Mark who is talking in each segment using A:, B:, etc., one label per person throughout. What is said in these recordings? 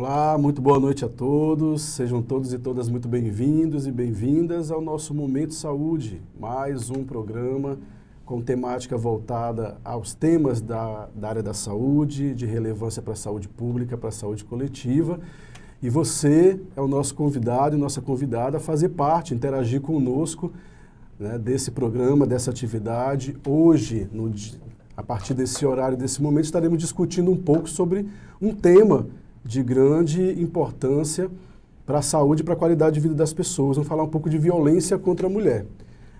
A: Olá, muito boa noite a todos. Sejam todos e todas muito bem-vindos e bem-vindas ao nosso Momento Saúde, mais um programa com temática voltada aos temas da área da saúde, de relevância para a saúde pública, para a saúde coletiva. E você é o nosso convidado e nossa convidada a fazer parte, interagir conosco, né, desse programa, dessa atividade. Hoje, a partir desse horário, desse momento, estaremos discutindo um pouco sobre um tema de grande importância para a saúde e para a qualidade de vida das pessoas. Vamos falar um pouco de violência contra a mulher.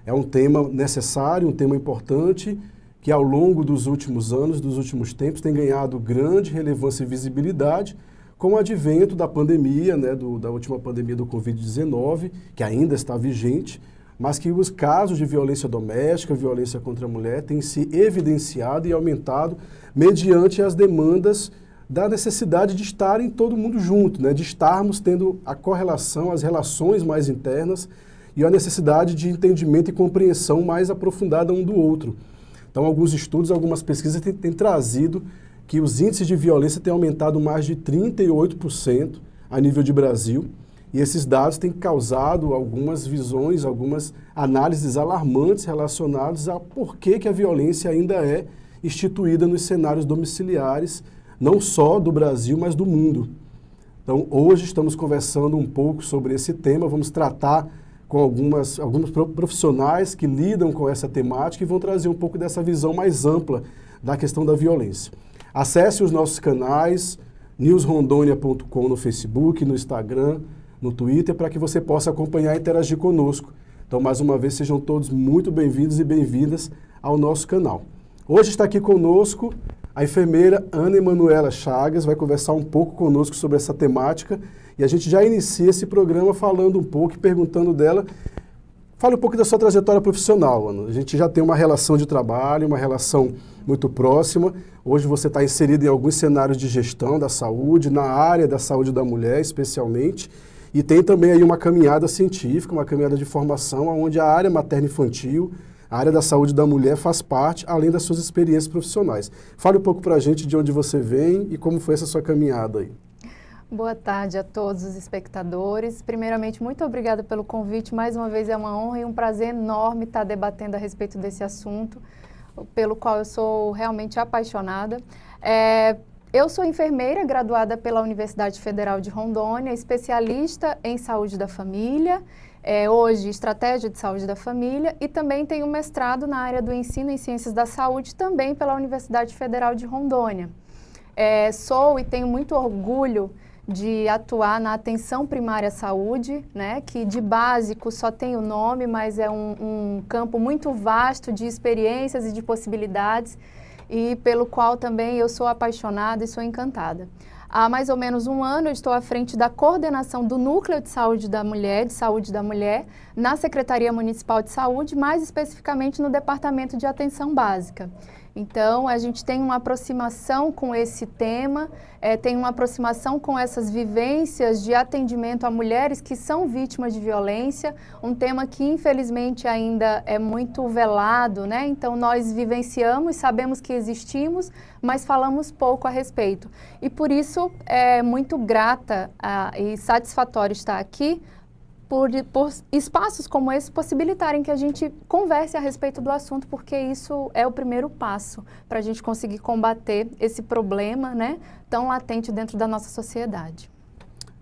A: É um tema necessário, um tema importante, que ao longo dos últimos anos, dos últimos tempos, tem ganhado grande relevância e visibilidade com o advento da pandemia, né, da última pandemia do Covid-19, que ainda está vigente, mas que os casos de violência doméstica, violência contra a mulher, têm se evidenciado e aumentado mediante as demandas da necessidade de estarem todo mundo junto, né? De estarmos tendo a correlação, as relações mais internas e a necessidade de entendimento e compreensão mais aprofundada um do outro. Então, alguns estudos, algumas pesquisas têm trazido que os índices de violência têm aumentado mais de 38% a nível de Brasil, e esses dados têm causado algumas visões, algumas análises alarmantes relacionadas a por que a violência ainda é instituída nos cenários domiciliares, não só do Brasil, mas do mundo. Então, hoje estamos conversando um pouco sobre esse tema, vamos tratar com alguns profissionais que lidam com essa temática e vão trazer um pouco dessa visão mais ampla da questão da violência. Acesse os nossos canais, newsrondonia.com no Facebook, no Instagram, no Twitter, para que você possa acompanhar e interagir conosco. Então, mais uma vez, sejam todos muito bem-vindos e bem-vindas ao nosso canal. Hoje está aqui conosco a enfermeira Ana Emanuela Chagas, vai conversar um pouco conosco sobre essa temática e a gente já inicia esse programa falando um pouco e perguntando dela. Fale um pouco da sua trajetória profissional, Ana. A gente já tem uma relação de trabalho, uma relação muito próxima. Hoje você está inserida em alguns cenários de gestão da saúde, na área da saúde da mulher especialmente, e tem também aí uma caminhada científica, uma caminhada de formação, onde a área materno-infantil, a área da saúde da mulher faz parte, além das suas experiências profissionais. Fale um pouco para a gente de onde você vem e como foi essa sua caminhada aí.
B: Boa tarde a todos os espectadores. Primeiramente, muito obrigada pelo convite. Mais uma vez é uma honra e um prazer enorme estar debatendo a respeito desse assunto, pelo qual eu sou realmente apaixonada. Eu sou enfermeira graduada pela Universidade Federal de Rondônia, especialista em saúde da família, hoje estratégia de saúde da família, e também tenho mestrado na área do ensino em ciências da saúde, também pela Universidade Federal de Rondônia. Sou e tenho muito orgulho de atuar na atenção primária à saúde, né, que de básico só tem o nome, mas é um campo muito vasto de experiências e de possibilidades, e pelo qual também eu sou apaixonada e sou encantada. Há mais ou menos um ano eu estou à frente da coordenação do Núcleo de Saúde da Mulher, na Secretaria Municipal de Saúde, mais especificamente no Departamento de Atenção Básica. Então, a gente tem uma aproximação com esse tema, tem uma aproximação com essas vivências de atendimento a mulheres que são vítimas de violência, um tema que infelizmente ainda é muito velado, né? Então, nós vivenciamos, sabemos que existimos, mas falamos pouco a respeito. E por isso, é muito grata e satisfatório estar aqui, por espaços como esse possibilitarem que a gente converse a respeito do assunto, porque isso é o primeiro passo para a gente conseguir combater esse problema, né, tão latente dentro da nossa sociedade.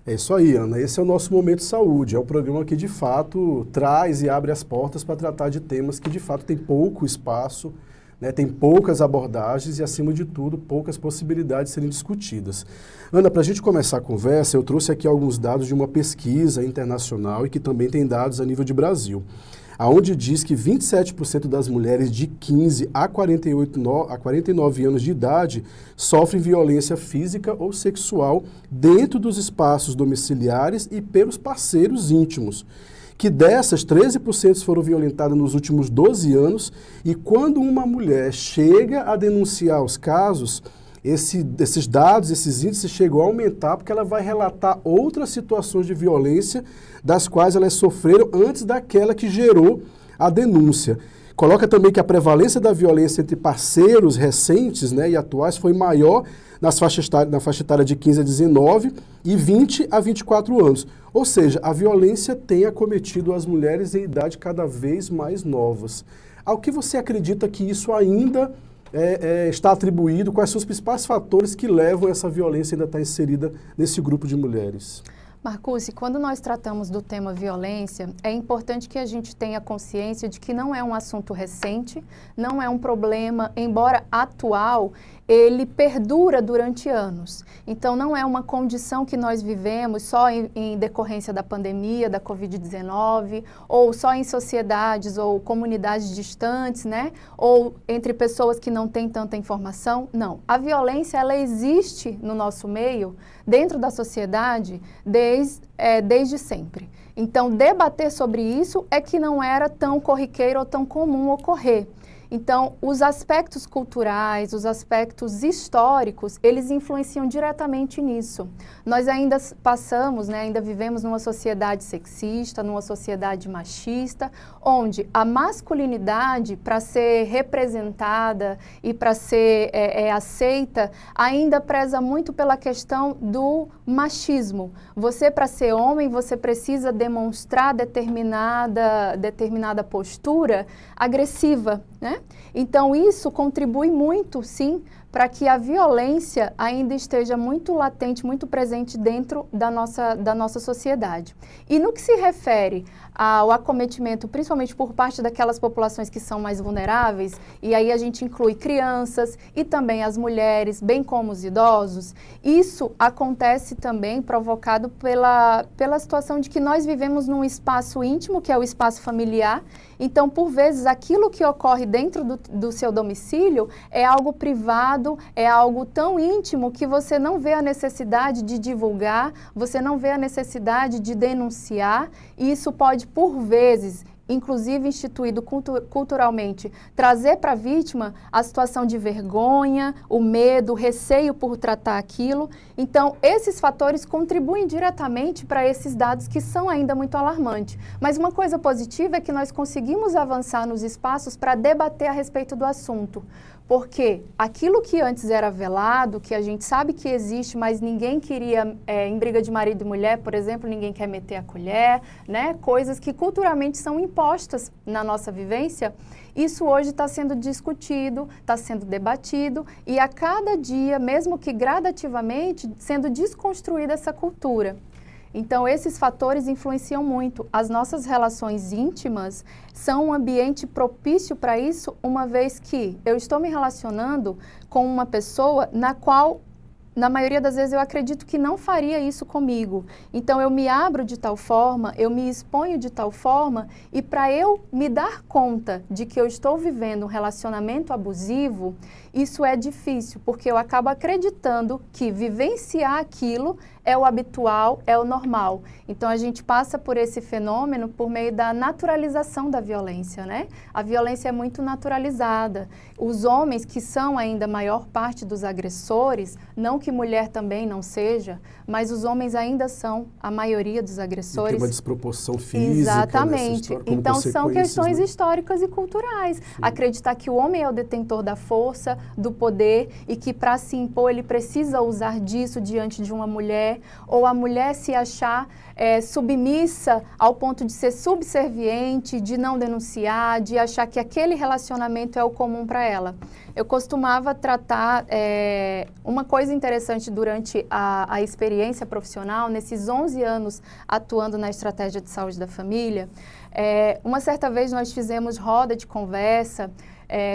A: É isso aí, Ana. Esse é o nosso Momento Saúde. É o programa que, de fato, traz e abre as portas para tratar de temas que, de fato, tem pouco espaço, né, tem poucas abordagens e, acima de tudo, poucas possibilidades de serem discutidas. Ana, para a gente começar a conversa, eu trouxe aqui alguns dados de uma pesquisa internacional e que também tem dados a nível de Brasil, onde diz que 27% das mulheres de 15 a 49 anos de idade sofrem violência física ou sexual dentro dos espaços domiciliares e pelos parceiros íntimos. Que dessas, 13% foram violentadas nos últimos 12 anos, e quando uma mulher chega a denunciar os casos, esses dados, esses índices chegam a aumentar, porque ela vai relatar outras situações de violência das quais elas sofreram antes daquela que gerou a denúncia. Coloca também que a prevalência da violência entre parceiros recentes, né, e atuais foi maior na faixa etária de 15 a 19 e 20 a 24 anos. Ou seja, a violência tem acometido as mulheres em idade cada vez mais novas. Ao que você acredita que isso ainda está atribuído? Quais são os principais fatores que levam essa violência ainda a estar inserida nesse grupo de mulheres?
B: Marcucci, quando nós tratamos do tema violência, é importante que a gente tenha consciência de que não é um assunto recente, não é um problema, embora atual, ele perdura durante anos. Então, não é uma condição que nós vivemos só em decorrência da pandemia, da Covid-19, ou só em sociedades ou comunidades distantes, né? Ou entre pessoas que não têm tanta informação. Não. A violência, ela existe no nosso meio, dentro da sociedade, desde sempre. Então, debater sobre isso é que não era tão corriqueiro ou tão comum ocorrer. Então, os aspectos culturais, os aspectos históricos, eles influenciam diretamente nisso. Nós ainda passamos, né, ainda vivemos numa sociedade sexista, numa sociedade machista, onde a masculinidade, para ser representada e para ser aceita, ainda preza muito pela questão do machismo. Você, para ser homem, você precisa demonstrar determinada postura agressiva, né? Então, isso contribui muito, sim, para que a violência ainda esteja muito latente, muito presente dentro da nossa sociedade. E no que se refere ao acometimento, principalmente por parte daquelas populações que são mais vulneráveis, e aí a gente inclui crianças e também as mulheres, bem como os idosos, isso acontece também provocado pela situação de que nós vivemos num espaço íntimo, que é o espaço familiar. Então, por vezes, aquilo que ocorre dentro do seu domicílio é algo privado, é algo tão íntimo que você não vê a necessidade de divulgar, você não vê a necessidade de denunciar, e isso pode, por vezes, inclusive instituído culturalmente, trazer para a vítima a situação de vergonha, o medo, o receio por tratar aquilo. Então, esses fatores contribuem diretamente para esses dados que são ainda muito alarmantes. Mas uma coisa positiva é que nós conseguimos avançar nos espaços para debater a respeito do assunto. Porque aquilo que antes era velado, que a gente sabe que existe, mas ninguém queria, em briga de marido e mulher, por exemplo, ninguém quer meter a colher, né? Coisas que culturalmente são impostas na nossa vivência, isso hoje está sendo discutido, está sendo debatido e a cada dia, mesmo que gradativamente, sendo desconstruída essa cultura. Então, esses fatores influenciam muito. As nossas relações íntimas são um ambiente propício para isso, uma vez que eu estou me relacionando com uma pessoa na qual, na maioria das vezes, eu acredito que não faria isso comigo. Então, eu me abro de tal forma, eu me exponho de tal forma, e para eu me dar conta de que eu estou vivendo um relacionamento abusivo, isso é difícil, porque eu acabo acreditando que vivenciar aquilo é o habitual, é o normal. Então, a gente passa por esse fenômeno por meio da naturalização da violência, né? A violência é muito naturalizada. Os homens, que são ainda a maior parte dos agressores, não que mulher também não seja, mas os homens ainda são a maioria dos agressores.
A: E tem uma desproporção física.
B: Exatamente. Então, são questões, né, históricas e culturais. Sim. Acreditar que o homem é o detentor da força, do poder, e que para se impor ele precisa usar disso diante de uma mulher, ou a mulher se achar submissa ao ponto de ser subserviente, de não denunciar, de achar que aquele relacionamento é o comum para ela. Eu costumava tratar uma coisa interessante durante a experiência profissional, nesses 11 anos atuando na estratégia de saúde da família. Uma certa vez nós fizemos roda de conversa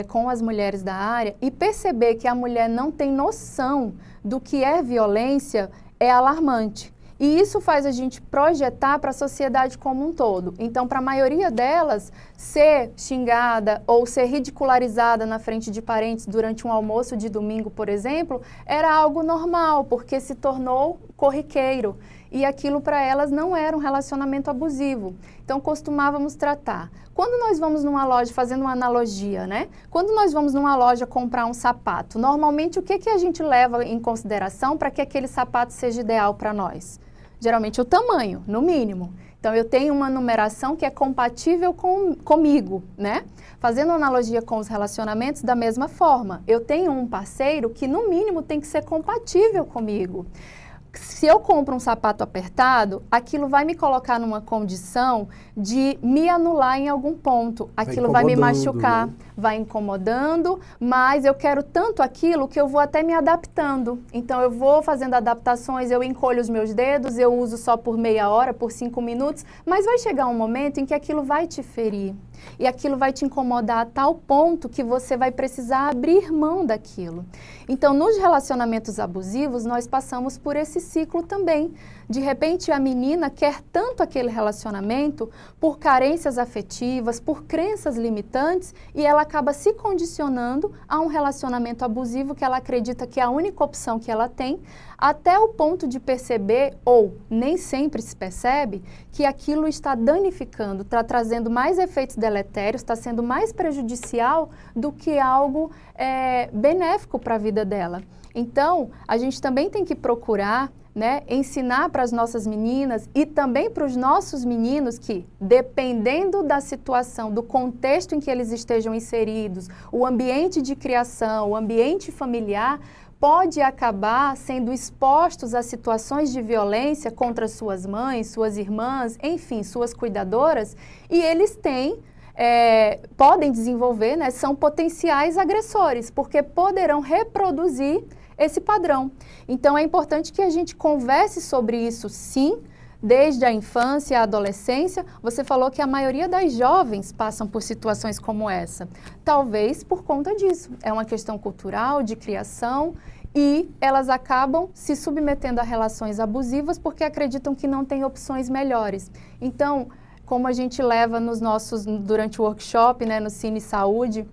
B: com as mulheres da área, e perceber que a mulher não tem noção do que é violência é alarmante. E isso faz a gente projetar para a sociedade como um todo. Então, para a maioria delas, ser xingada ou ser ridicularizada na frente de parentes durante um almoço de domingo, por exemplo, era algo normal, porque se tornou corriqueiro. E aquilo para elas não era um relacionamento abusivo. Então, costumávamos tratar. Quando nós vamos numa loja, fazendo uma analogia, né? Quando nós vamos numa loja comprar um sapato, normalmente o que a gente leva em consideração para que aquele sapato seja ideal para nós? Geralmente o tamanho, no mínimo. Então, eu tenho uma numeração que é compatível comigo, né? Fazendo analogia com os relacionamentos, da mesma forma, eu tenho um parceiro que, no mínimo, tem que ser compatível comigo. Se eu compro um sapato apertado, aquilo vai me colocar numa condição de me anular em algum ponto. Aquilo vai me machucar, né? Vai incomodando, mas eu quero tanto aquilo que eu vou até me adaptando. Então, eu vou fazendo adaptações, eu encolho os meus dedos, eu uso só por meia hora, por 5 minutos, mas vai chegar um momento em que aquilo vai te ferir. E aquilo vai te incomodar a tal ponto que você vai precisar abrir mão daquilo. Então, nos relacionamentos abusivos, nós passamos por esse ciclo também. De repente, a menina quer tanto aquele relacionamento por carências afetivas, por crenças limitantes, e ela acaba se condicionando a um relacionamento abusivo que ela acredita que é a única opção que ela tem, até o ponto de perceber, ou nem sempre se percebe, que aquilo está danificando, está trazendo mais efeitos deletérios, está sendo mais prejudicial do que algo benéfico para a vida dela. Então, a gente também tem que procurar, né, ensinar para as nossas meninas e também para os nossos meninos que, dependendo da situação, do contexto em que eles estejam inseridos, o ambiente de criação, o ambiente familiar, pode acabar sendo expostos a situações de violência contra suas mães, suas irmãs, enfim, suas cuidadoras, e eles podem desenvolver, né, são potenciais agressores, porque poderão reproduzir esse padrão. Então, é importante que a gente converse sobre isso, sim, desde a infância, a adolescência. Você falou que a maioria das jovens passam por situações como essa. Talvez por conta disso. É uma questão cultural, de criação, e elas acabam se submetendo a relações abusivas porque acreditam que não tem opções melhores. Então, como a gente leva durante o workshop, né, no Cine Saúde,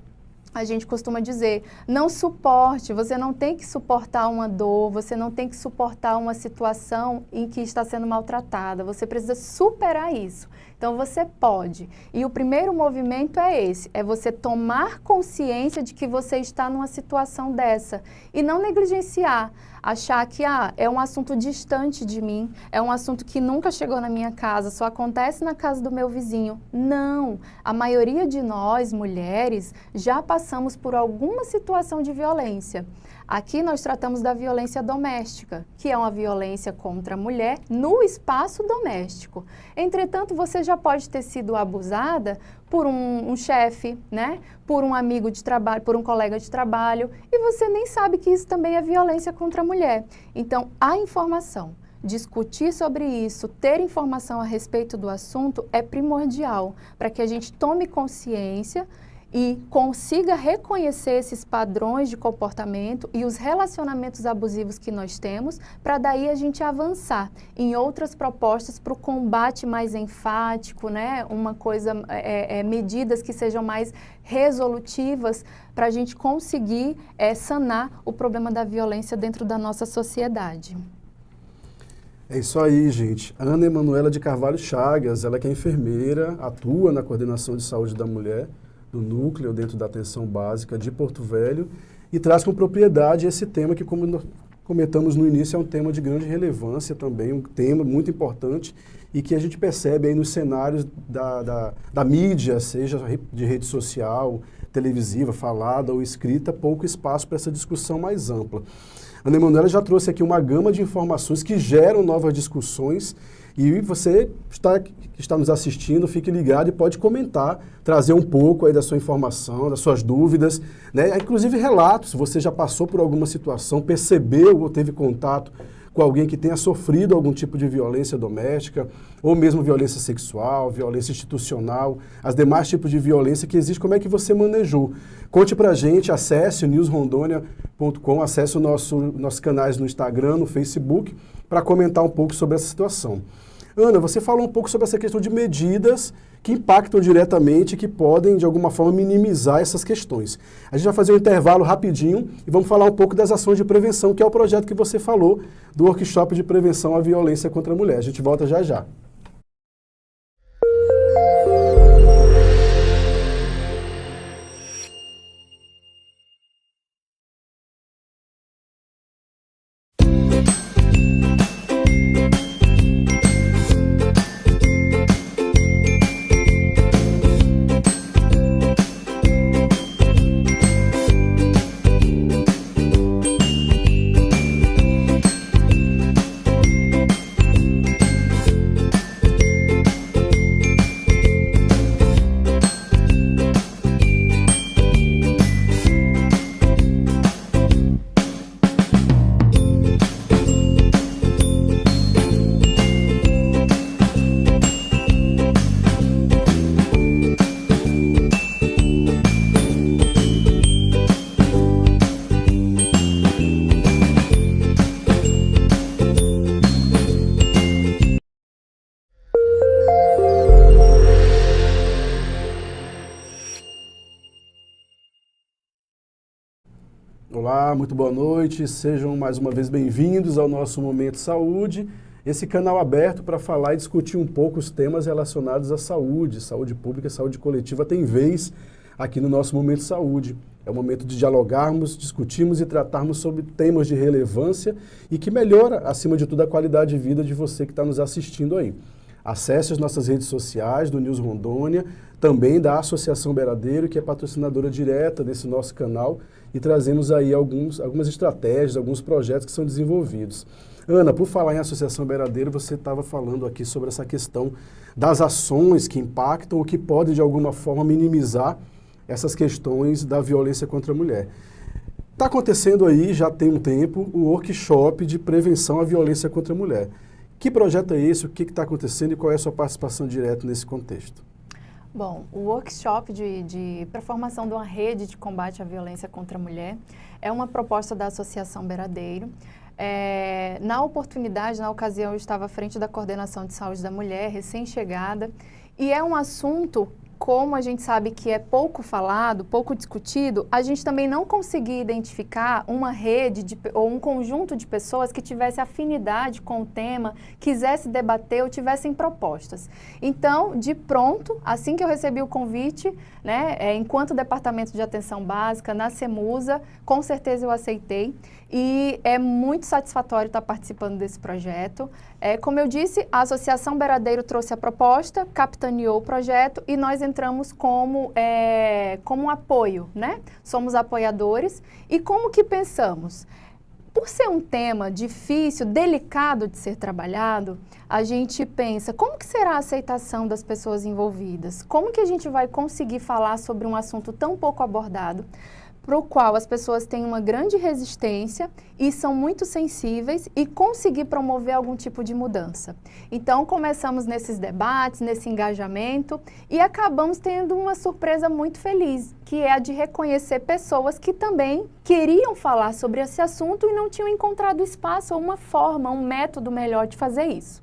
B: a gente costuma dizer, não suporte, você não tem que suportar uma dor, você não tem que suportar uma situação em que está sendo maltratada, você precisa superar isso. Então, você pode. E o primeiro movimento é esse, é você tomar consciência de que você está numa situação dessa e não negligenciar, achar que é um assunto distante de mim, é um assunto que nunca chegou na minha casa, só acontece na casa do meu vizinho. Não, a maioria de nós, mulheres, já passamos por alguma situação de violência. Aqui nós tratamos da violência doméstica, que é uma violência contra a mulher no espaço doméstico. Entretanto, você já pode ter sido abusada por um chefe, né? Por um amigo de trabalho, por um colega de trabalho, e você nem sabe que isso também é violência contra a mulher. Então, a informação, discutir sobre isso, ter informação a respeito do assunto é primordial para que a gente tome consciência e consiga reconhecer esses padrões de comportamento e os relacionamentos abusivos que nós temos, para daí a gente avançar em outras propostas para o combate mais enfático, né? Medidas que sejam mais resolutivas para a gente conseguir sanar o problema da violência dentro da nossa sociedade.
A: É isso aí, gente. Ana Emanuela de Carvalho Chagas, ela que é enfermeira, atua na Coordenação de Saúde da Mulher, do Núcleo dentro da Atenção Básica de Porto Velho, e traz com propriedade esse tema que, como nós comentamos no início, é um tema de grande relevância também, um tema muito importante e que a gente percebe aí nos cenários da mídia, seja de rede social, televisiva, falada ou escrita, pouco espaço para essa discussão mais ampla. Ana Emanuela já trouxe aqui uma gama de informações que geram novas discussões. E você que está nos assistindo, fique ligado e pode comentar, trazer um pouco aí da sua informação, das suas dúvidas, né? Inclusive relatos, se você já passou por alguma situação, percebeu ou teve contato com alguém que tenha sofrido algum tipo de violência doméstica, ou mesmo violência sexual, violência institucional, as demais tipos de violência que existem, como é que você manejou? Conte pra gente, acesse o newsrondônia.com, acesse nossos canais no Instagram, no Facebook, para comentar um pouco sobre essa situação. Ana, você falou um pouco sobre essa questão de medidas que impactam diretamente, que podem, de alguma forma, minimizar essas questões. A gente vai fazer um intervalo rapidinho e vamos falar um pouco das ações de prevenção, que é o projeto que você falou, do workshop de prevenção à violência contra a mulher. A gente volta já já. Olá, muito boa noite, sejam mais uma vez bem-vindos ao nosso Momento Saúde, esse canal aberto para falar e discutir um pouco os temas relacionados à saúde, saúde pública, saúde coletiva tem vez aqui no nosso Momento Saúde. É o momento de dialogarmos, discutirmos e tratarmos sobre temas de relevância e que melhora, acima de tudo, a qualidade de vida de você que está nos assistindo aí. Acesse as nossas redes sociais do News Rondônia, também da Associação Beradeiro, que é patrocinadora direta desse nosso canal, e trazemos aí algumas estratégias, alguns projetos que são desenvolvidos. Ana, por falar em Associação Beradeiro, você estava falando aqui sobre essa questão das ações que impactam ou que podem, de alguma forma, minimizar essas questões da violência contra a mulher. Está acontecendo aí, já tem um tempo, o workshop de prevenção à violência contra a mulher. Que projeto é esse, o que está acontecendo e qual é a sua participação direta nesse contexto?
B: Bom, o workshop para a formação de uma rede de combate à violência contra a mulher é uma proposta da Associação Beradeiro. Na oportunidade, na ocasião, eu estava à frente da Coordenação de Saúde da Mulher, recém-chegada, e é um assunto, como a gente sabe que é pouco falado, pouco discutido, a gente também não conseguia identificar uma rede ou um conjunto de pessoas que tivesse afinidade com o tema, quisesse debater ou tivessem propostas. Então, de pronto, assim que eu recebi o convite, né, enquanto Departamento de Atenção Básica, na CEMUSA, com certeza eu aceitei. E é muito satisfatório estar participando desse projeto. Como eu disse, a Associação Beradeiro trouxe a proposta, capitaneou o projeto e nós entramos como um apoio, né? Somos apoiadores. E como que pensamos? Por ser um tema difícil, delicado de ser trabalhado, a gente pensa, como que será a aceitação das pessoas envolvidas? Como que a gente vai conseguir falar sobre um assunto tão pouco abordado, para o qual as pessoas têm uma grande resistência e são muito sensíveis e conseguir promover algum tipo de mudança. Então, começamos nesses debates, nesse engajamento e acabamos tendo uma surpresa muito feliz, que é a de reconhecer pessoas que também queriam falar sobre esse assunto e não tinham encontrado espaço ou uma forma, um método melhor de fazer isso.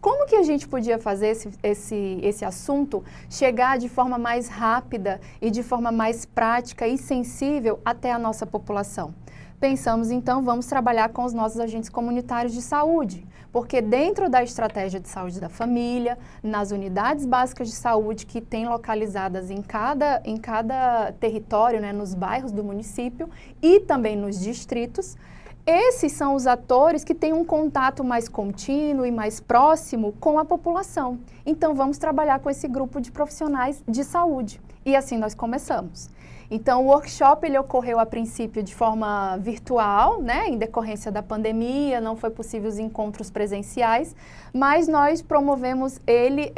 B: Como que a gente podia fazer esse assunto chegar de forma mais rápida e de forma mais prática e sensível até a nossa população? Pensamos, então, vamos trabalhar com os nossos agentes comunitários de saúde, porque dentro da estratégia de saúde da família, nas unidades básicas de saúde que tem localizadas em cada território, né, nos bairros do município e também nos distritos, esses são os atores que têm um contato mais contínuo e mais próximo com a população. Então, vamos trabalhar com esse grupo de profissionais de saúde. E assim nós começamos. Então, o workshop ele ocorreu a princípio de forma virtual, né, em decorrência da pandemia, não foi possível os encontros presenciais, mas nós promovemos ele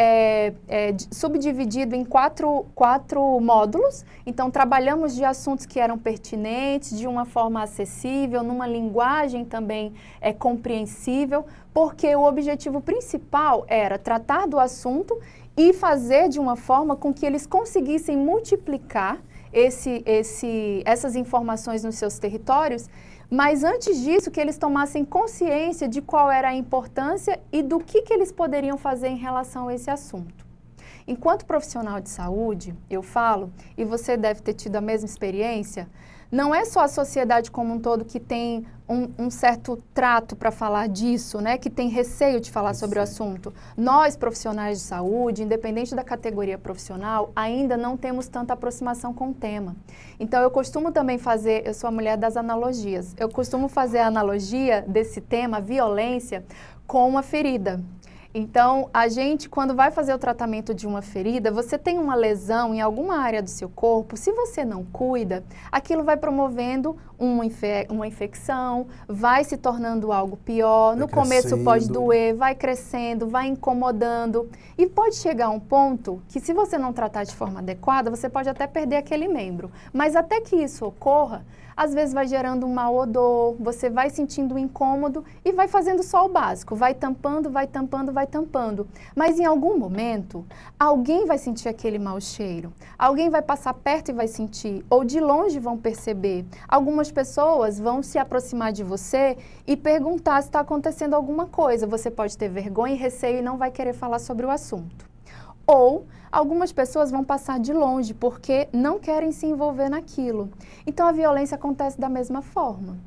B: subdividido em quatro módulos. Então, trabalhamos de assuntos que eram pertinentes, de uma forma acessível, numa linguagem também compreensível, porque o objetivo principal era tratar do assunto e fazer de uma forma com que eles conseguissem multiplicar essas informações nos seus territórios, mas antes disso que eles tomassem consciência de qual era a importância e do que eles poderiam fazer em relação a esse assunto. Enquanto profissional de saúde, eu falo, e você deve ter tido a mesma experiência, não é só a sociedade como um todo que tem um certo trato para falar disso, né? Que tem receio de falar sobre o assunto. Nós, profissionais de saúde, independente da categoria profissional, ainda não temos tanta aproximação com o tema. Então, eu costumo também fazer, eu sou a mulher das analogias, eu costumo fazer a analogia desse tema, violência, com uma ferida. Então, a gente, quando vai fazer o tratamento de uma ferida, você tem uma lesão em alguma área do seu corpo, se você não cuida, aquilo vai promovendo uma infecção, vai se tornando algo pior, no começo pode doer, vai crescendo, vai incomodando e pode chegar a um ponto que se você não tratar de forma adequada, você pode até perder aquele membro. Mas até que isso ocorra, às vezes vai gerando um mau odor, você vai sentindo um incômodo e vai fazendo só o básico, vai tampando, vai tampando, vai tampando. Mas em algum momento, alguém vai sentir aquele mau cheiro, alguém vai passar perto e vai sentir, ou de longe vão perceber. Algumas pessoas vão se aproximar de você e perguntar se está acontecendo alguma coisa. Você pode ter vergonha e receio e não vai querer falar sobre o assunto. Ou algumas pessoas vão passar de longe porque não querem se envolver naquilo. Então, a violência acontece da mesma forma.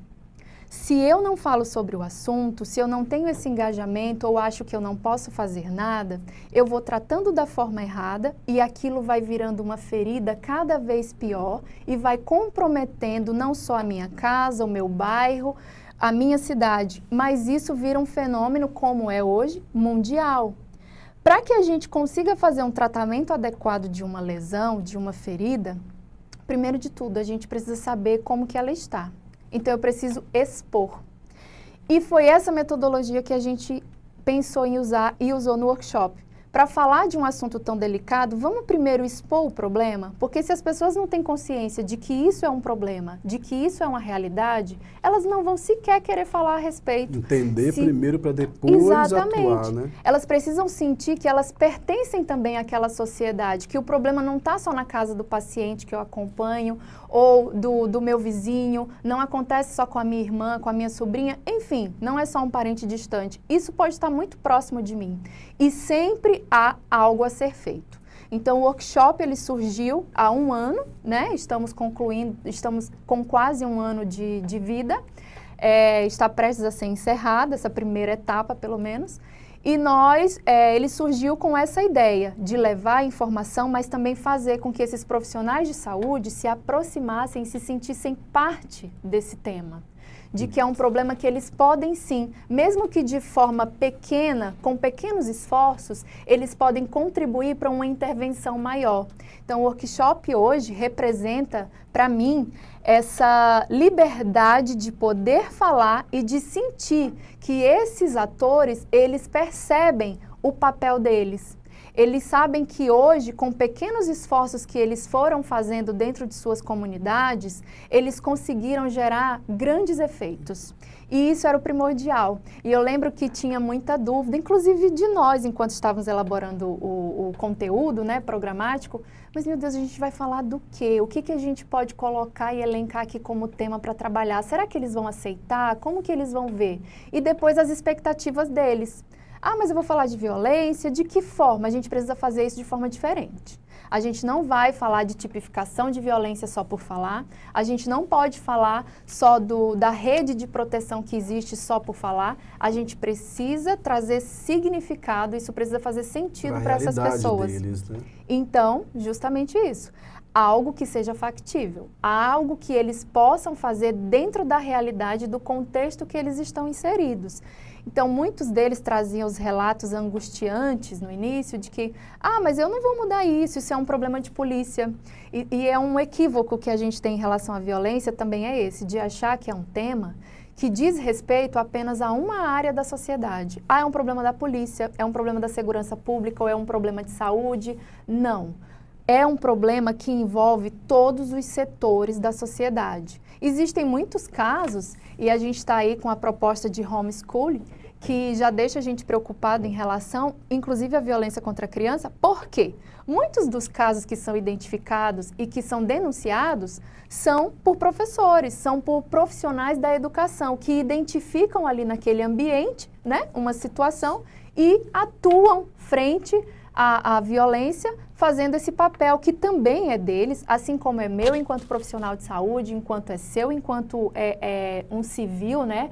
B: Se eu não falo sobre o assunto, se eu não tenho esse engajamento ou acho que eu não posso fazer nada, eu vou tratando da forma errada e aquilo vai virando uma ferida cada vez pior e vai comprometendo não só a minha casa, o meu bairro, a minha cidade, mas isso vira um fenômeno como é hoje, mundial. Para que a gente consiga fazer um tratamento adequado de uma lesão, de uma ferida, primeiro de tudo, a gente precisa saber como que ela está. Então, eu preciso expor. E foi essa metodologia que a gente pensou em usar e usou no workshop. Para falar de um assunto tão delicado, vamos primeiro expor o problema? Porque se as pessoas não têm consciência de que isso é um problema, de que isso é uma realidade, elas não vão sequer querer falar a respeito.
A: Entender primeiro para depois
B: Exatamente.
A: Atuar, né?
B: Elas precisam sentir que elas pertencem também àquela sociedade, que o problema não está só na casa do paciente que eu acompanho, ou do meu vizinho, não acontece só com a minha irmã, com a minha sobrinha, enfim, não é só um parente distante. Isso pode estar muito próximo de mim. E sempre há algo a ser feito. Então, o workshop ele surgiu há 1 ano, né? Estamos com quase 1 ano de vida. Está prestes a ser encerrada, essa primeira etapa, pelo menos. E ele surgiu com essa ideia de levar a informação, mas também fazer com que esses profissionais de saúde se aproximassem e se sentissem parte desse tema. De que é um problema que eles podem sim, mesmo que de forma pequena, com pequenos esforços, eles podem contribuir para uma intervenção maior. Então, o workshop hoje representa, para mim, essa liberdade de poder falar e de sentir que esses atores, eles percebem o papel deles. Eles sabem que hoje, com pequenos esforços que eles foram fazendo dentro de suas comunidades, eles conseguiram gerar grandes efeitos. E isso era o primordial. E eu lembro que tinha muita dúvida, inclusive de nós, enquanto estávamos elaborando o conteúdo, né, programático. Mas, meu Deus, a gente vai falar do quê? O que a gente pode colocar e elencar aqui como tema para trabalhar? Será que eles vão aceitar? Como que eles vão ver? E depois as expectativas deles. Ah, mas eu vou falar de violência, de que forma? A gente precisa fazer isso de forma diferente. A gente não vai falar de tipificação de violência só por falar, a gente não pode falar só da rede de proteção que existe só por falar, a gente precisa trazer significado, isso precisa fazer sentido para essas pessoas.
A: Deles, né?
B: Então, justamente isso. Algo que seja factível, algo que eles possam fazer dentro da realidade do contexto que eles estão inseridos. Então, muitos deles traziam os relatos angustiantes no início de que, mas eu não vou mudar isso é um problema de polícia. E é um equívoco que a gente tem em relação à violência, também é esse, de achar que é um tema que diz respeito apenas a uma área da sociedade. É um problema da polícia, é um problema da segurança pública ou é um problema de saúde. Não. É um problema que envolve todos os setores da sociedade. Existem muitos casos, e a gente está aí com a proposta de homeschooling, que já deixa a gente preocupado em relação, inclusive, à violência contra a criança. Por quê? Muitos dos casos que são identificados e que são denunciados são por professores, são por profissionais da educação, que identificam ali naquele ambiente, né, uma situação e atuam frente à violência, fazendo esse papel que também é deles, assim como é meu enquanto profissional de saúde, enquanto é seu, enquanto é um civil, né?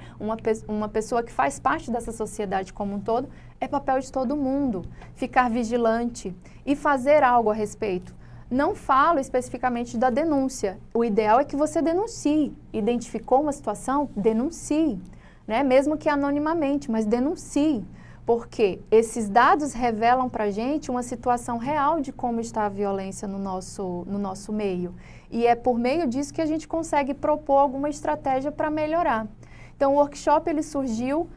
B: Uma pessoa que faz parte dessa sociedade como um todo, é papel de todo mundo ficar vigilante e fazer algo a respeito. Não falo especificamente da denúncia. O ideal é que você denuncie. Identificou uma situação? Denuncie, né? Mesmo que anonimamente, mas denuncie. Porque esses dados revelam para a gente uma situação real de como está a violência no nosso meio. E é por meio disso que a gente consegue propor alguma estratégia para melhorar. Então, o workshop ele surgiu,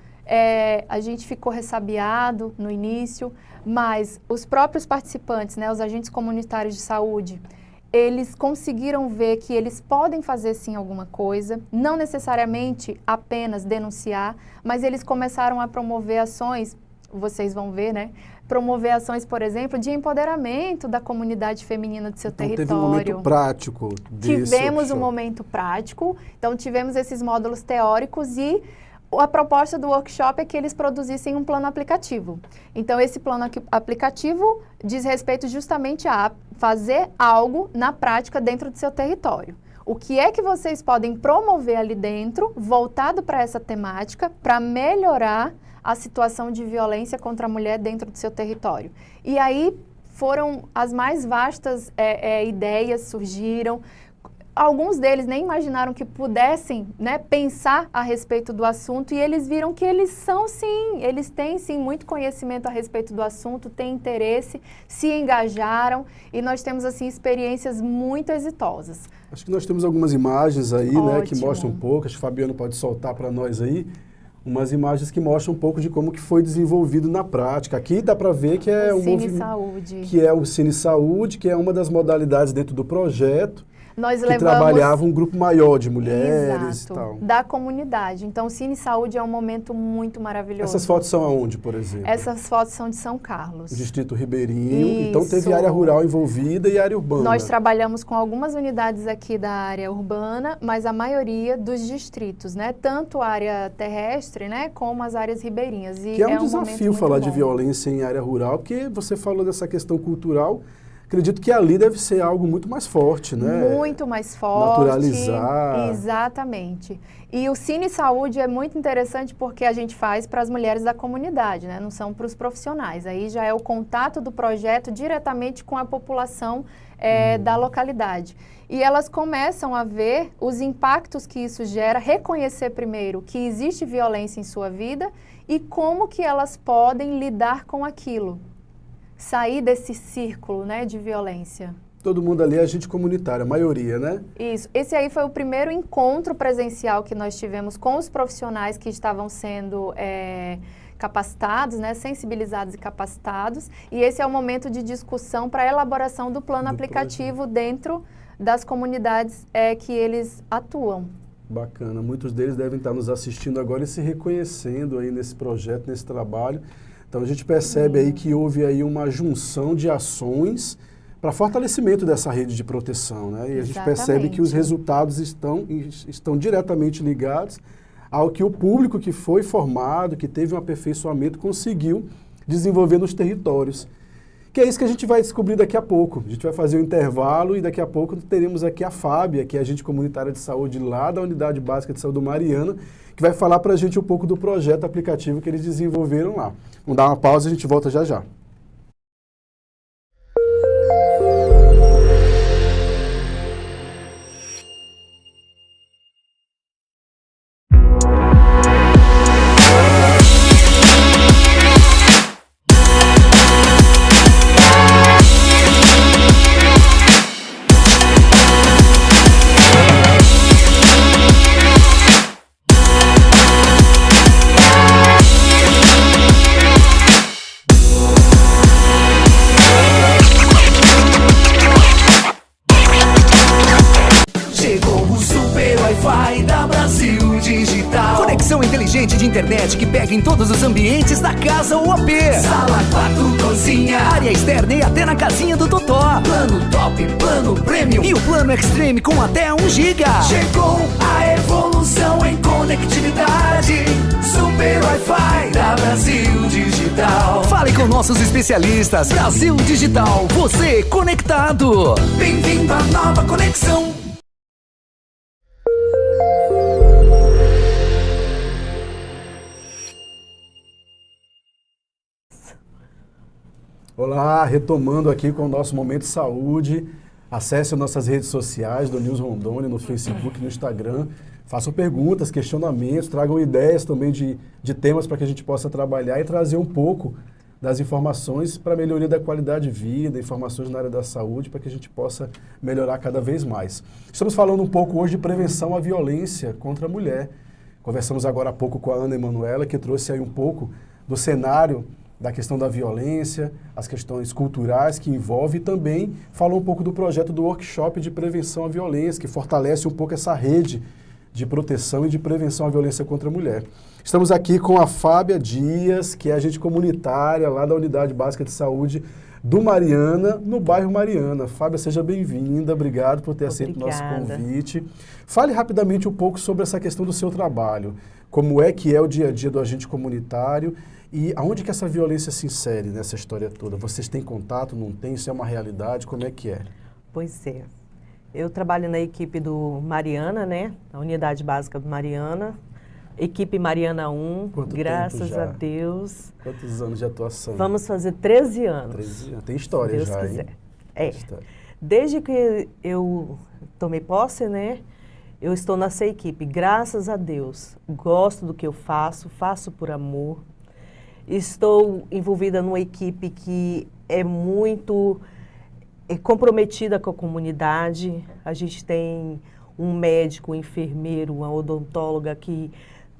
B: a gente ficou ressabiado no início, mas os próprios participantes, né, os agentes comunitários de saúde, eles conseguiram ver que eles podem fazer sim alguma coisa, não necessariamente apenas denunciar, mas eles começaram a promover ações, vocês vão ver, né? Promover ações, por exemplo, de empoderamento da comunidade feminina do seu território.
A: Teve um momento prático disso.
B: Tivemos um momento prático, então tivemos esses módulos teóricos e a proposta do workshop é que eles produzissem um plano aplicativo. Então, esse plano aplicativo diz respeito justamente a fazer algo na prática dentro do seu território. O que é que vocês podem promover ali dentro, voltado para essa temática, para melhorar a situação de violência contra a mulher dentro do seu território? E aí foram as mais vastas ideias surgiram. Alguns deles nem imaginaram que pudessem, né, pensar a respeito do assunto, e eles viram que eles têm sim muito conhecimento a respeito do assunto, têm interesse, se engajaram, e nós temos assim experiências muito exitosas.
A: Acho que nós temos algumas imagens aí, né, que mostram um pouco, acho que o Fabiano pode soltar para nós aí, umas imagens que mostram um pouco de como que foi desenvolvido na prática. Aqui dá para ver que é
B: o Cine Saúde.
A: Que é o Cine Saúde, que é uma das modalidades dentro do projeto.
B: Nós
A: que trabalhava um grupo maior de mulheres e tal.
B: Da comunidade. Então, o Cine Saúde é um momento muito maravilhoso.
A: Essas fotos são aonde, por exemplo?
B: Essas fotos são de São Carlos.
A: Distrito Ribeirinho. Isso. Então, teve área rural envolvida e área urbana.
B: Nós trabalhamos com algumas unidades aqui da área urbana, mas a maioria dos distritos, né? Tanto a área terrestre, né? Como as áreas ribeirinhas. E
A: que é um desafio falar de violência em área rural, porque você falou dessa questão cultural. Acredito que ali deve ser algo muito mais forte, né?
B: Muito mais forte.
A: Naturalizar.
B: Exatamente. E o Cine Saúde é muito interessante porque a gente faz para as mulheres da comunidade, né? Não são para os profissionais. Aí já é o contato do projeto diretamente com a população da localidade. E elas começam a ver os impactos que isso gera, reconhecer primeiro que existe violência em sua vida e como que elas podem lidar com aquilo. Sair desse círculo, né, de violência.
A: Todo mundo ali é agente comunitário, a maioria, né?
B: Isso. Esse aí foi o primeiro encontro presencial que nós tivemos com os profissionais que estavam sendo capacitados, né, sensibilizados e capacitados. E esse é o momento de discussão para a elaboração do plano aplicativo dentro das comunidades que eles atuam.
A: Bacana. Muitos deles devem estar nos assistindo agora e se reconhecendo aí nesse projeto, nesse trabalho. Então, a gente percebe aí que houve aí uma junção de ações para fortalecimento dessa rede de proteção, né? E a gente percebe que os resultados estão diretamente ligados ao que o público que foi formado, que teve um aperfeiçoamento, conseguiu desenvolver nos territórios. Que é isso que a gente vai descobrir daqui a pouco. A gente vai fazer um intervalo e daqui a pouco teremos aqui a Fábia, que é agente comunitária de saúde lá da Unidade Básica de Saúde do Mariana, que vai falar para a gente um pouco do projeto aplicativo que eles desenvolveram lá. Vamos dar uma pausa e a gente volta já já.
C: De internet que pega em todos os ambientes da casa ou AP.
D: Sala, quarto, cozinha,
C: área externa e até na casinha do Totó.
D: Plano top, plano premium
C: e o plano extreme com até 1 GB.
D: Chegou a evolução em conectividade. Super Wi-Fi da Brasil Digital.
C: Fale com nossos especialistas. Brasil Digital, você conectado.
D: Bem-vindo à nova conexão.
A: Olá, retomando aqui com o nosso Momento Saúde. Acesse as nossas redes sociais do News Rondônia, no Facebook, no Instagram. Façam perguntas, questionamentos, tragam ideias também de temas para que a gente possa trabalhar e trazer um pouco das informações para a melhoria da qualidade de vida, informações na área da saúde, para que a gente possa melhorar cada vez mais. Estamos falando um pouco hoje de prevenção à violência contra a mulher. Conversamos agora há pouco com a Ana Emanuela, que trouxe aí um pouco do cenário da questão da violência, as questões culturais que envolve e também falou um pouco do projeto do workshop de prevenção à violência, que fortalece um pouco essa rede de proteção e de prevenção à violência contra a mulher. Estamos aqui com a Fábia Dias, que é agente comunitária lá da Unidade Básica de Saúde do Mariana, no bairro Mariana. Fábia, seja bem-vinda, obrigado por ter aceito o nosso convite. Fale rapidamente um pouco sobre essa questão do seu trabalho, como é que é o dia a dia do agente comunitário e aonde que essa violência se insere nessa história toda. Vocês têm contato, não têm? Isso é uma realidade? Como é que é?
E: Pois é. Eu trabalho na equipe do Mariana, né? A unidade básica do Mariana. Equipe Mariana 1, graças a Deus.
A: Quantos anos de atuação?
E: Vamos fazer 13 anos.
A: 13 anos. Tem história
E: Deus
A: já,
E: quiser.
A: hein?
E: É. Desde que eu tomei posse, né? Eu estou nessa equipe, graças a Deus. Gosto do que eu faço, faço por amor. Estou envolvida numa equipe que é muito comprometida com a comunidade. A gente tem um médico, um enfermeiro, uma odontóloga que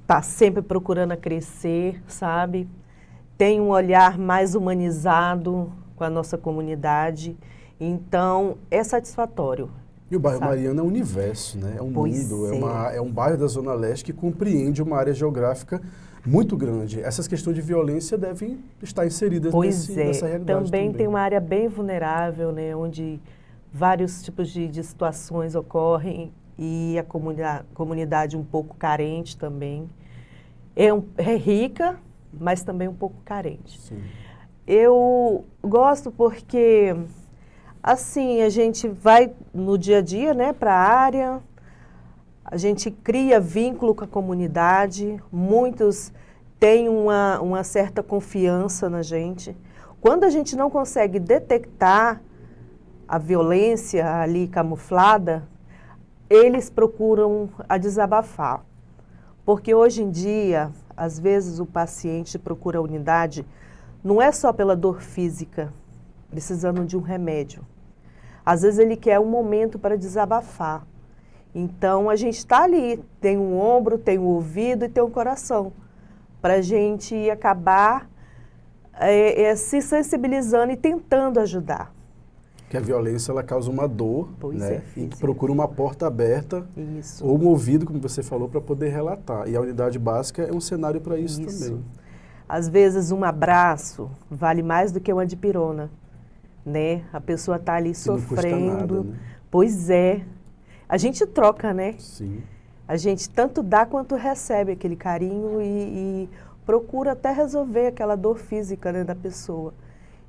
E: está sempre procurando crescer, sabe? Tem um olhar mais humanizado com a nossa comunidade. Então, é satisfatório.
A: E o bairro
E: sabe?
A: Mariana é um universo, né? É um
E: Pois
A: mundo,
E: é.
A: é um bairro da Zona Leste que compreende uma área geográfica muito grande. Essas questões de violência devem estar inseridas nessa realidade
E: também tem uma área bem vulnerável, né? Onde vários tipos de situações ocorrem e a comunidade um pouco carente também. É rica, mas também um pouco carente.
A: Sim.
E: Eu gosto porque, assim, a gente vai no dia a dia, né, para a área, a gente cria vínculo com a comunidade, muitos têm uma certa confiança na gente. Quando a gente não consegue detectar a violência ali camuflada, eles procuram a desabafar. Porque hoje em dia, às vezes o paciente procura a unidade não é só pela dor física, precisando de um remédio. Às vezes ele quer um momento para desabafar. Então a gente está ali, tem um ombro, tem um ouvido e tem um coração, para a gente acabar se sensibilizando e tentando ajudar.
A: Que a violência ela causa uma dor, né? E que procura uma porta aberta.
E: Isso.
A: Ou um ouvido, como você falou, para poder relatar. E a unidade básica é um cenário para isso também.
E: Às vezes um abraço vale mais do que uma dipirona, né? A pessoa está ali sofrendo.
A: Não custa nada, né?
E: Pois é. A gente troca, né?
A: Sim.
E: A gente tanto dá quanto recebe aquele carinho e procura até resolver aquela dor física, né, da pessoa.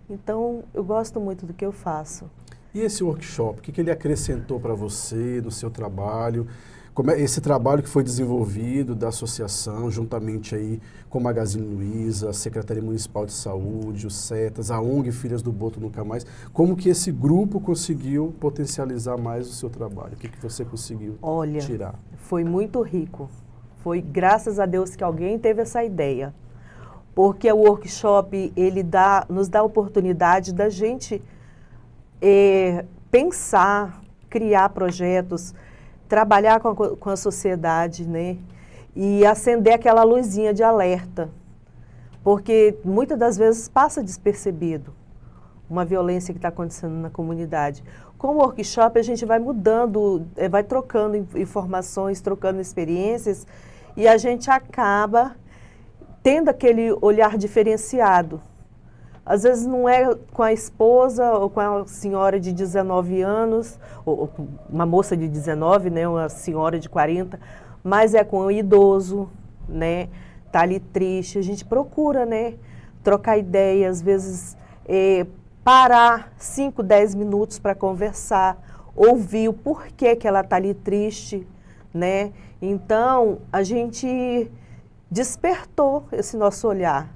E: Então, eu gosto muito do que eu faço.
A: E esse workshop, o que ele acrescentou para você no seu trabalho? Como é esse trabalho que foi desenvolvido da associação, juntamente aí com o Magazine Luiza, a Secretaria Municipal de Saúde, o CETAS, a ONG Filhas do Boto Nunca Mais, como que esse grupo conseguiu potencializar mais o seu trabalho? O que você conseguiu tirar?
E: Foi muito rico. Foi graças a Deus que alguém teve essa ideia. Porque o workshop, ele nos dá a oportunidade da gente pensar, criar projetos, trabalhar com a sociedade, né? E acender aquela luzinha de alerta. Porque muitas das vezes passa despercebido uma violência que está acontecendo na comunidade. Com o workshop a gente vai mudando, vai trocando informações, trocando experiências e a gente acaba tendo aquele olhar diferenciado. Às vezes não é com a esposa ou com a senhora de 19 anos, ou uma moça de 19, né, uma senhora de 40, mas é com o idoso, né, tá ali triste. A gente procura, né, trocar ideia, às vezes parar 5, 10 minutos para conversar, ouvir o porquê que ela tá ali triste, né. Então, a gente despertou esse nosso olhar.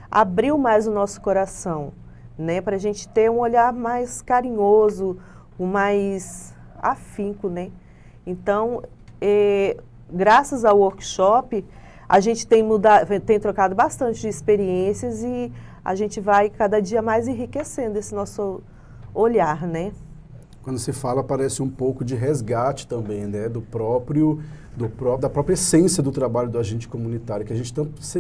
E: Abriu mais o nosso coração, né, para a gente ter um olhar mais carinhoso, mais afinco, né. Então, graças ao workshop, a gente tem trocado bastante de experiências e a gente vai cada dia mais enriquecendo esse nosso olhar, né.
A: Quando se fala, parece um pouco de resgate também, né, da própria essência do trabalho do agente comunitário, que a gente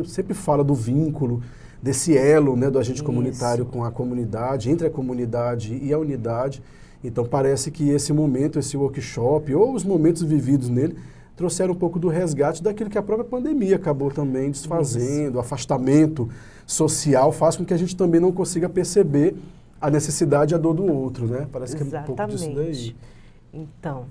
A: sempre fala do vínculo, desse elo, né, do agente comunitário com a comunidade, entre a comunidade e a unidade. Então parece que esse momento, esse workshop, ou os momentos vividos nele, trouxeram um pouco do resgate daquilo que a própria pandemia acabou também desfazendo. O afastamento social faz com que a gente também não consiga perceber a necessidade e a dor do outro, né? Parece que é um pouco disso daí.
E: Exatamente. Então,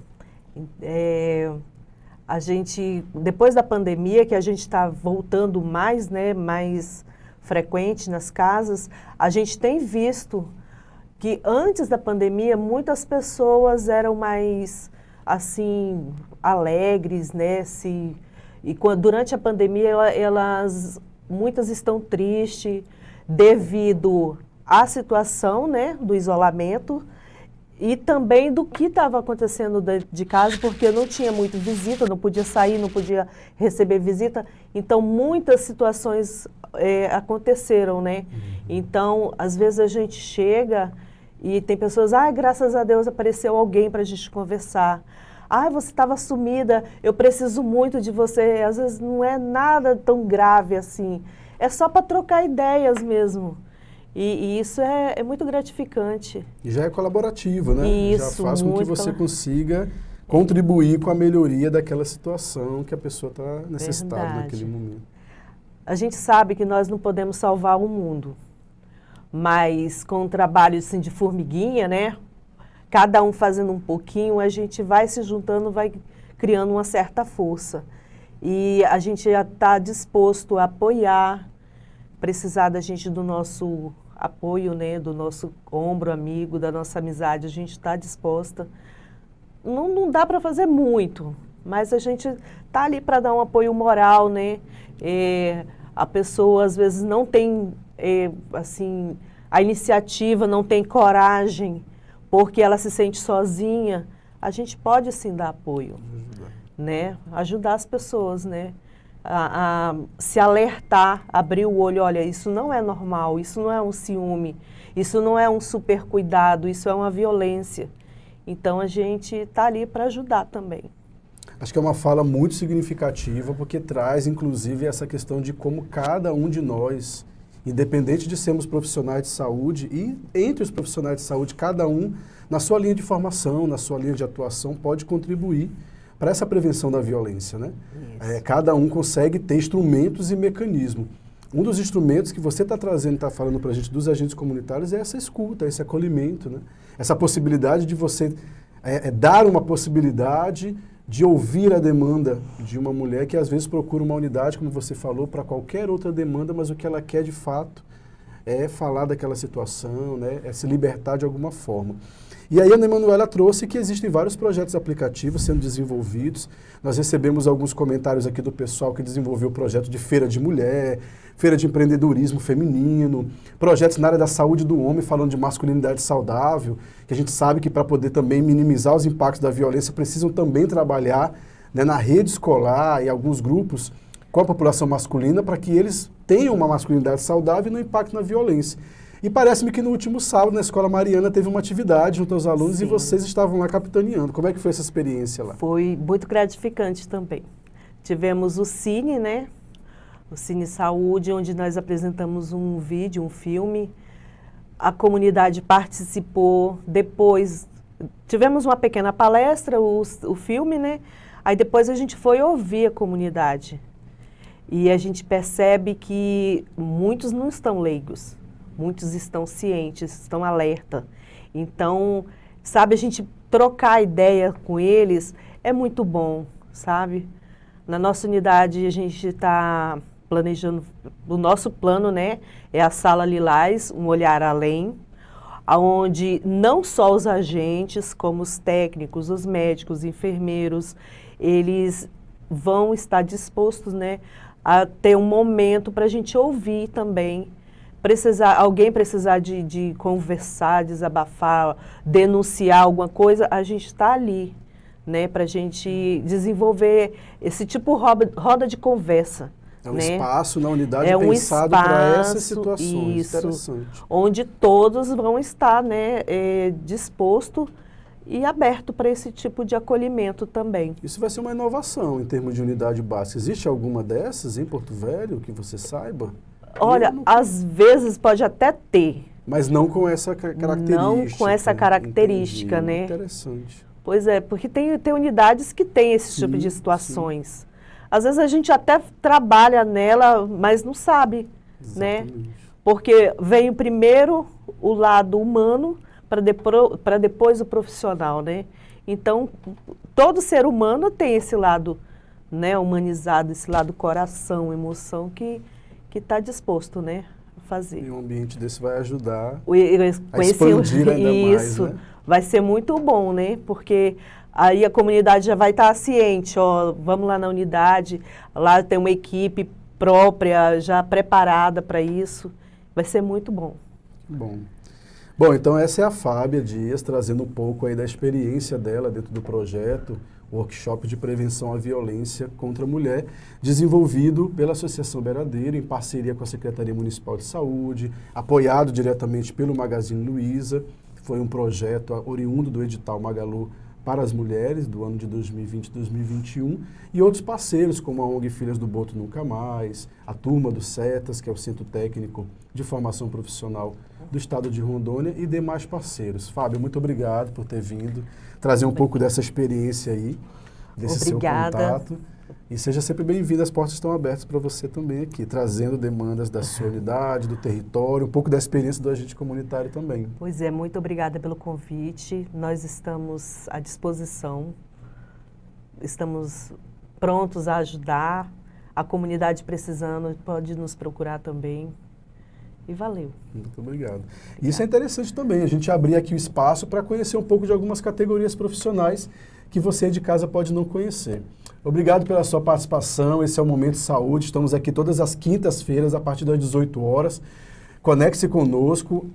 E: a gente, depois da pandemia, que a gente está voltando mais, né, mais frequente nas casas, a gente tem visto que antes da pandemia muitas pessoas eram mais, assim, alegres, né, durante a pandemia muitas estão tristes devido à situação, né, do isolamento, e também do que estava acontecendo de casa, porque não tinha muito visita, não podia sair, não podia receber visita. Então, muitas situações aconteceram, né? Então, às vezes a gente chega e tem pessoas, graças a Deus apareceu alguém para a gente conversar. Você estava sumida, eu preciso muito de você. Às vezes não é nada tão grave assim. É só para trocar ideias mesmo. E isso é muito gratificante.
A: E já é colaborativo, né?
E: Isso,
A: já faz com que você consiga contribuir com a melhoria daquela situação que a pessoa está necessitada naquele momento.
E: A gente sabe que nós não podemos salvar o mundo, mas com um trabalho assim, de formiguinha, né? Cada um fazendo um pouquinho, a gente vai se juntando, vai criando uma certa força. E a gente já está disposto a apoiar, precisar da gente do nosso apoio, né, do nosso ombro amigo, da nossa amizade, a gente está disposta. Não dá para fazer muito, mas a gente está ali para dar um apoio moral, né? A pessoa às vezes não tem assim, a iniciativa, não tem coragem, porque ela se sente sozinha. A gente pode sim dar apoio, né? Ajudar as pessoas, né? A se alertar, abrir o olho, olha, isso não é normal, isso não é um ciúme, isso não é um super cuidado, isso é uma violência. Então a gente está ali para ajudar também.
A: Acho que é uma fala muito significativa, porque traz inclusive essa questão de como cada um de nós, independente de sermos profissionais de saúde, e entre os profissionais de saúde, cada um na sua linha de formação, na sua linha de atuação, pode contribuir para essa prevenção da violência, né? Cada um consegue ter instrumentos e mecanismos. Um dos instrumentos que você está trazendo, está falando para a gente dos agentes comunitários é essa escuta, esse acolhimento, né? Essa possibilidade de você dar uma possibilidade de ouvir a demanda de uma mulher que às vezes procura uma unidade, como você falou, para qualquer outra demanda, mas o que ela quer de fato é falar daquela situação, né? É se libertar de alguma forma. E aí a Ana Emanuela trouxe que existem vários projetos aplicativos sendo desenvolvidos. Nós recebemos alguns comentários aqui do pessoal que desenvolveu o projeto de feira de mulher, feira de empreendedorismo feminino, projetos na área da saúde do homem, falando de masculinidade saudável, que a gente sabe que para poder também minimizar os impactos da violência, precisam também trabalhar, né, na rede escolar e alguns grupos com a população masculina para que eles tenham uma masculinidade saudável e não impactem na violência. E parece-me que no último sábado, na Escola Mariana, teve uma atividade junto aos alunos. Sim. E vocês estavam lá capitaneando. Como é que foi essa experiência lá?
E: Foi muito gratificante também. Tivemos o Cine, né? O Cine Saúde, onde nós apresentamos um vídeo, um filme. A comunidade participou. Depois, tivemos uma pequena palestra, o filme, né? Aí depois a gente foi ouvir a comunidade. E a gente percebe que muitos não estão leigos. Muitos estão cientes, estão alerta. Então, sabe, a gente trocar ideia com eles é muito bom, sabe? Na nossa unidade, a gente está planejando, o nosso plano, né, é a Sala Lilás, um olhar além, onde não só os agentes, como os técnicos, os médicos, os enfermeiros, eles vão estar dispostos, né, a ter um momento para a gente ouvir também. Alguém precisar de conversar, desabafar, denunciar alguma coisa, a gente está ali, né, para a gente desenvolver esse tipo roda de conversa.
A: É um espaço na unidade pensado para essas situações.
E: Isso,
A: interessante.
E: Onde todos vão estar, né, disposto e aberto para esse tipo de acolhimento também.
A: Isso vai ser uma inovação em termos de unidade básica. Existe alguma dessas em Porto Velho que você saiba?
E: Olha, às vezes pode até ter.
A: Mas não com essa característica.
E: Não com essa característica,
A: entendi,
E: né?
A: Interessante.
E: Pois é, porque tem unidades que têm esse tipo de situações. Sim. Às vezes a gente até trabalha nela, mas não sabe,
A: exatamente,
E: né? Porque vem primeiro o lado humano para depois o profissional, né? Então, todo ser humano tem esse lado, né, humanizado, esse lado coração, emoção que está disposto, né, a fazer.
A: E um ambiente desse vai ajudar
E: a
A: expandir ainda
E: isso,
A: mais, né?
E: Vai ser muito bom, né? Porque aí a comunidade já vai estar ciente, ó, vamos lá na unidade, lá tem uma equipe própria, já preparada para isso. Vai ser muito bom.
A: Bom, então essa é a Fábia Dias, trazendo um pouco aí da experiência dela dentro do projeto Workshop de Prevenção à Violência contra a Mulher, desenvolvido pela Associação Beradeiro, em parceria com a Secretaria Municipal de Saúde, apoiado diretamente pelo Magazine Luiza. Foi um projeto oriundo do edital Magalu para as mulheres do ano de 2020 e 2021, e outros parceiros como a ONG Filhas do Boto Nunca Mais, a Turma do CETAS, que é o Centro Técnico de Formação Profissional do Estado de Rondônia, e demais parceiros. Fábio, muito obrigado por ter vindo, trazer um pouco dessa experiência aí, desse seu contato. E seja sempre bem-vindo, as portas estão abertas para você também aqui, trazendo demandas da sua unidade, do território, um pouco da experiência do agente comunitário também.
E: Pois é, muito obrigada pelo convite. Nós estamos à disposição, estamos prontos a ajudar. A comunidade precisando pode nos procurar também. E valeu.
A: Muito obrigado. Isso é interessante também, a gente abrir aqui o espaço para conhecer um pouco de algumas categorias profissionais que você de casa pode não conhecer. Obrigado pela sua participação, esse é o Momento Saúde, estamos aqui todas as quintas-feiras, a partir das 18 horas. Conecte-se conosco,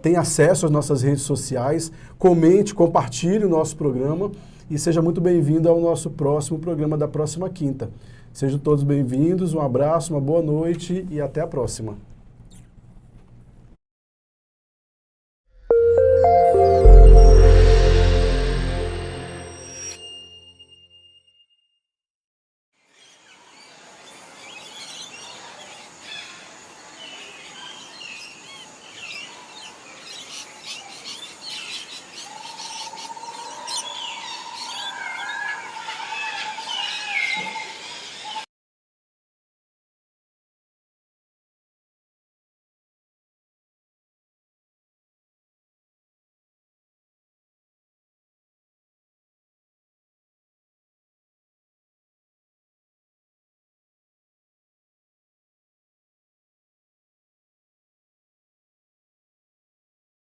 A: tenha acesso às nossas redes sociais, comente, compartilhe o nosso programa e seja muito bem-vindo ao nosso próximo programa da próxima quinta. Sejam todos bem-vindos, um abraço, uma boa noite e até a próxima.